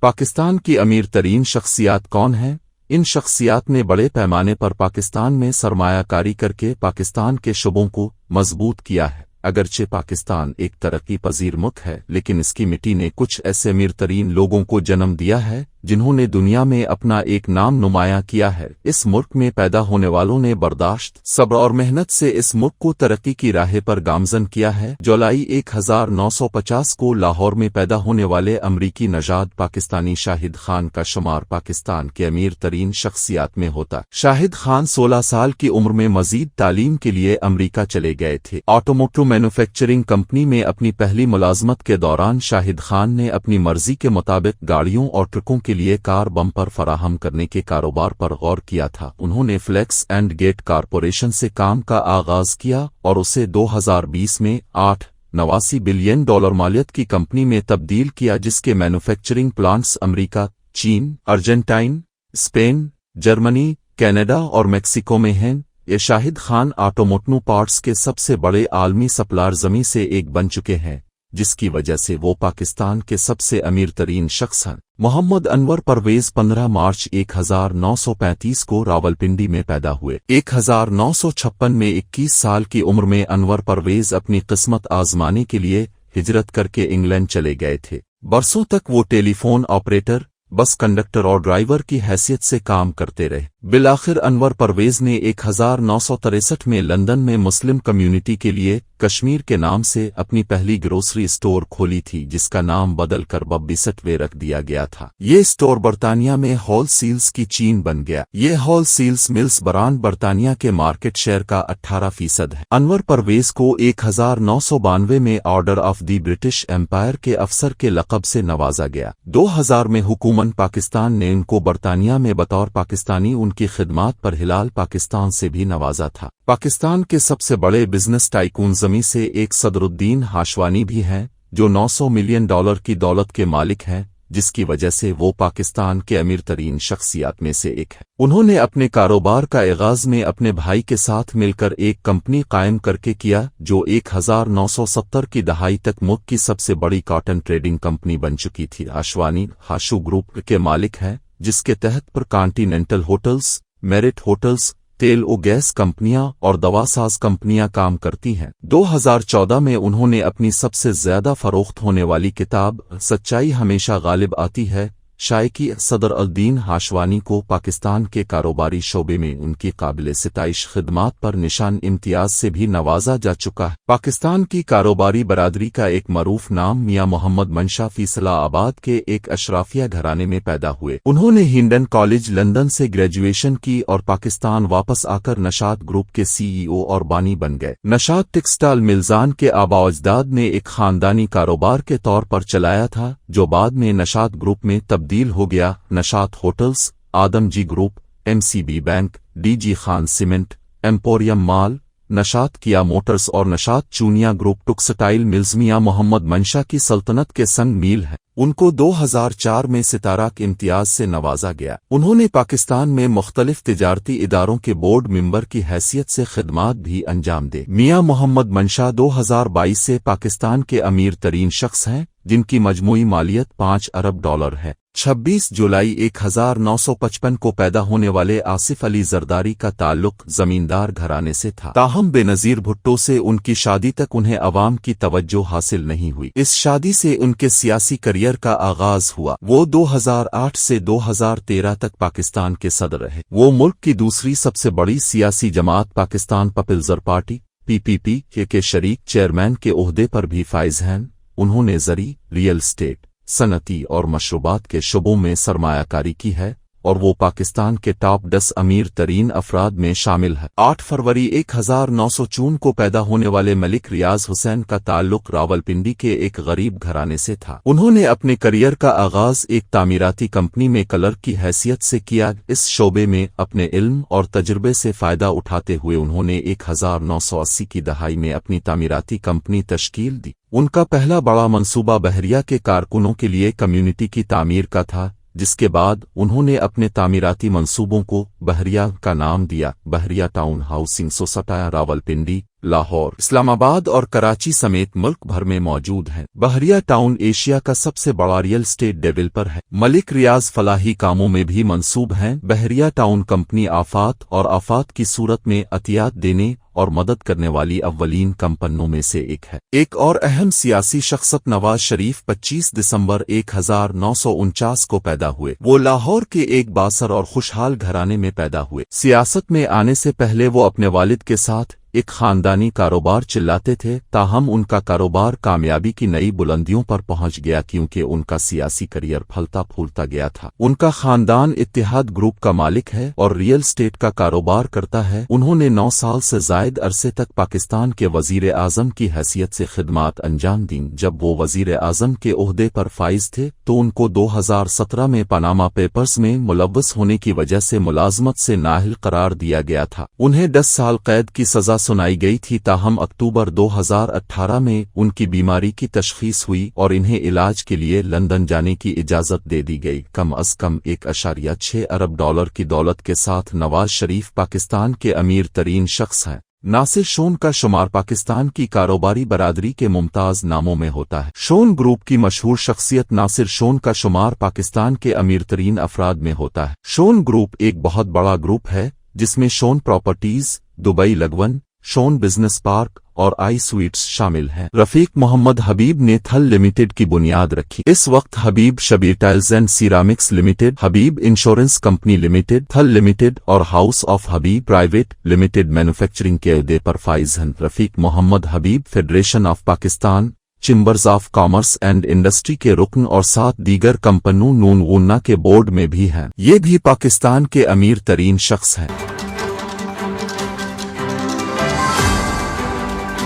पाकिस्तान की अमीर तरीन शख्सियात कौन हैं? इन शख्सियात ने बड़े पैमाने पर पाकिस्तान में सरमायाकारी करके पाकिस्तान के शुबों को मजबूत किया है। अगरचे पाकिस्तान एक तरक्की पजीर मुल्क है, लेकिन इसकी मिट्टी ने कुछ ऐसे अमीर तरीन लोगों को जन्म दिया है जिन्होंने दुनिया में अपना एक नाम नुमाया किया है। इस मुल्क में पैदा होने वालों ने बर्दाश्त, सब्र और मेहनत से इस मुल्क को तरक्की की राह पर गामजन किया है। जुलाई 1950 को लाहौर में पैदा होने वाले अमरीकी नजाद पाकिस्तानी शाहिद खान का शुमार पाकिस्तान के अमीर तरीन शख्सियात में होता। शाहिद खान 16 साल की उम्र में मजीद तालीम के लिए अमरीका चले गए थे। ऑटोमोटिव मैन्युफैक्चरिंग कंपनी में अपनी पहली मुलाजमत के दौरान शाहिद खान ने अपनी मर्जी के मुताबिक गाड़ियों और ट्रकों के लिए कार बम्पर फराहम करने के कारोबार पर गौर किया था। उन्होंने फ्लेक्स एंड गेट कारपोरेशन से काम का आगाज किया और उसे 2020 में $89 बिलियन मालियत की कंपनी में तब्दील किया, जिसके मैन्युफैक्चरिंग प्लांट्स अमेरिका, चीन, अर्जेंटाइन, स्पेन, जर्मनी, कनाडा और मेक्सिको में हैं। ये शाहिद खान ऑटोमोटिव पार्ट्स के सबसे बड़े आलमी सप्लायर जमी से एक बन चुके हैं, जिसकी वजह से वो पाकिस्तान के सबसे अमीर तरीन शख्स हैं। मोहम्मद अनवर परवेज 15 मार्च 1935 को रावलपिंडी में पैदा हुए। 1956 में 21 साल की उम्र में अनवर परवेज अपनी किस्मत आजमाने के लिए हिजरत करके इंग्लैंड चले गए थे। बरसों तक वो टेलीफोन ऑपरेटर, बस कंडक्टर और ड्राइवर की हैसियत से काम करते रहे। बिलाखिर अनवर परवेज ने 1963 में लंदन में मुस्लिम कम्युनिटी के लिए कश्मीर के नाम से अपनी पहली ग्रोसरी स्टोर खोली थी, जिसका नाम बदलकर बब्बिसटवे रख दिया गया था। ये स्टोर बर्तानिया में होल सील्स की चीन बन गया। ये होल सील्स मिल्स ब्रांड बर्तानिया के मार्केट शेयर का 18% है। अनवर परवेज को 1992 में order of the British Empire के अफसर के लक़ब से नवाजा गया। 2000 में हुकूमत पाकिस्तान ने उनको बर्तानिया में बतौर पाकिस्तानी उनकी खिदमात पर हिलाल पाकिस्तान से भी नवाजा था। पाकिस्तान के सबसे बड़े बिजनेस टाइकून जमी से एक सदरुद्दीन हाशवानी भी हैं, जो $900 मिलियन की दौलत के मालिक हैं, जिसकी वजह से वो पाकिस्तान के अमीर तरीन शख्सियात में से एक है। उन्होंने अपने कारोबार का आगाज में अपने भाई के साथ मिलकर एक कंपनी कायम करके किया, जो 1970 की दहाई तक मुल्क की सबसे बड़ी कॉटन ट्रेडिंग कंपनी बन चुकी थी। हाशवानी हाशू ग्रुप के मालिक हैं, जिसके तहत पर कॉन्टिनेंटल होटल्स, मेरिट होटल्स, तेल और गैस कंपनियां और दवासाज कंपनियां काम करती हैं। 2014 में उन्होंने अपनी सबसे ज्यादा फरोख्त होने वाली किताब सच्चाई हमेशा गालिब आती है शाये की। सदर अल-दीन हाशवानी को पाकिस्तान के कारोबारी शोबे में उनकी काबिल सिताइश खिदमात पर निशान इम्तियाज से भी नवाजा जा चुका है। पाकिस्तान की कारोबारी बरादरी का एक मरूफ नाम मियां मोहम्मद मंशा फैसलाबाद के एक अशराफिया घराने में पैदा हुए। उन्होंने हिंडन कॉलेज लंदन से ग्रेजुएशन की और पाकिस्तान वापस आकर नशात ग्रुप के CEO और बानी बन गए। नशात टेक्सटाइल मिल्जान के आबा-ओ-अजदाद ने एक खानदानी कारोबार के तौर पर चलाया था, जो बाद में नशात ग्रुप में तब्दील हो गया। Nishat hotels, Adamjee group, MCB bank, DG Khan cement, emporium mall, Nishat Kia motors और Nishat Chunian group textile mills Mian Muhammad Mansha की सल्तनत के संग मील है। उनको 2004 में सितारा के इम्तियाज से नवाजा गया। उन्होंने पाकिस्तान में मुख्तलिफ तिजारती इदारों के बोर्ड मेंबर की हैसियत से खिदमात भी अंजाम दे। मियां मोहम्मद मंशा 2022 से पाकिस्तान के अमीर तरीन शख्स हैं, जिनकी मजमूई मालियत $5 अरब है। 26 जुलाई 1955 को पैदा होने वाले आसिफ अली जरदारी का ताल्लुक जमींदार घराने से था। ताहम बेनजीर भुट्टो से उनकी शादी तक उन्हें अवाम की तवज्जो हासिल नहीं हुई। इस शादी से उनके सियासी करियर का आगाज हुआ। वो 2008 से 2013 तक पाकिस्तान के सदर रहे। वो मुल्क की दूसरी सबसे बड़ी सियासी जमात पाकिस्तान पीपल्स पार्टी PPP के शरीक चेयरमैन के ओहदे पर भी फाइज हैं। उन्होंने ज़री, रियल एस्टेट, सनती और मशरूबात के शुबों में सरमायाकारी की है और वो पाकिस्तान के टॉप 10 अमीर तरीन अफराद में शामिल है। 8 फरवरी 1954 को पैदा होने वाले मलिक रियाज हुसैन का ताल्लुक रावलपिंडी के एक गरीब घराने से था। उन्होंने अपने करियर का आगाज एक तामीराती कंपनी में क्लर्क की हैसियत से किया। इस शोबे में अपने इल्म और तजुर्बे से फायदा उठाते हुए उन्होंने 1980 की दहाई में अपनी तामीराती कंपनी तश्कील दी। उनका पहला बड़ा मंसूबा बहरिया के कारकुनों के लिए कम्युनिटी की तामीर का था, जिसके बाद उन्होंने अपने तामीराती मंसूबों को बहरिया का नाम दिया। Bahria town housing society Rawalpindi Lahore, Islamabad اور کراچی سمیت ملک بھر میں موجود ہیں۔ بحریہ ٹاؤن ایشیا کا سب سے بڑا ریئل اسٹیٹ ڈیولپر ہے۔ ملک ریاض فلاحی کاموں میں بھی منصوب ہیں۔ بحریہ ٹاؤن کمپنی آفات اور آفات کی صورت میں عطیات دینے اور مدد کرنے والی اولین کمپنیوں میں سے ایک ہے۔ ایک اور اہم سیاسی شخصیت نواز شریف 25 دسمبر 1949 کو پیدا ہوئے۔ وہ لاہور کے ایک بااثر اور خوشحال گھرانے میں پیدا ہوئے۔ سیاست میں آنے سے پہلے وہ اپنے والد کے ساتھ ایک خاندانی کاروبار چلاتے تھے، تاہم ان کا کاروبار کامیابی کی نئی بلندیوں پر پہنچ گیا کیونکہ ان کا سیاسی کریئر پھلتا پھولتا گیا تھا۔ ان کا خاندان اتحاد گروپ کا مالک ہے اور ریئل اسٹیٹ کا کاروبار کرتا ہے۔ انہوں نے 9 سال سے زائد عرصے تک پاکستان کے وزیر اعظم کی حیثیت سے خدمات انجام دیں۔ جب وہ وزیر اعظم کے عہدے پر فائز تھے تو ان کو 2017 میں پاناما پیپرز میں ملوث ہونے کی وجہ سے ملازمت سے نااہل قرار دیا گیا تھا۔ انہیں 10 سال قید کی سزا سنائی گئی تھی، تاہم اکتوبر 2018 میں ان کی بیماری کی تشخیص ہوئی اور انہیں علاج کے لیے لندن جانے کی اجازت دے دی گئی۔ کم از کم $1.6 ارب کی دولت کے ساتھ نواز شریف پاکستان کے امیر ترین شخص ہیں۔ ناصر شون کا شمار پاکستان کی کاروباری برادری کے ممتاز ناموں میں ہوتا ہے۔ شون گروپ کی مشہور شخصیت ناصر شون کا شمار پاکستان کے امیر ترین افراد میں ہوتا ہے۔ شون گروپ ایک بہت بڑا گروپ ہے جس میں شون پراپرٹیز، دبئی لگون، شون بزنس پارک اور آئی سویٹس شامل ہیں۔ رفیق محمد حبیب نے تھل لمیٹڈ کی بنیاد رکھی۔ اس وقت Habib Shabbir tiles and ceramics limited, Habib insurance company limited, Thal limited اور house of Habib private limited manufacturing کے عہدے پر فائز ہیں۔ Rafiq Muhammad Habib federation of Pakistan chambers of commerce and industry کے رکن اور 7 دیگر کمپنیوں نون غنہ کے بورڈ میں بھی ہیں۔ یہ بھی پاکستان کے امیر ترین شخص ہیں۔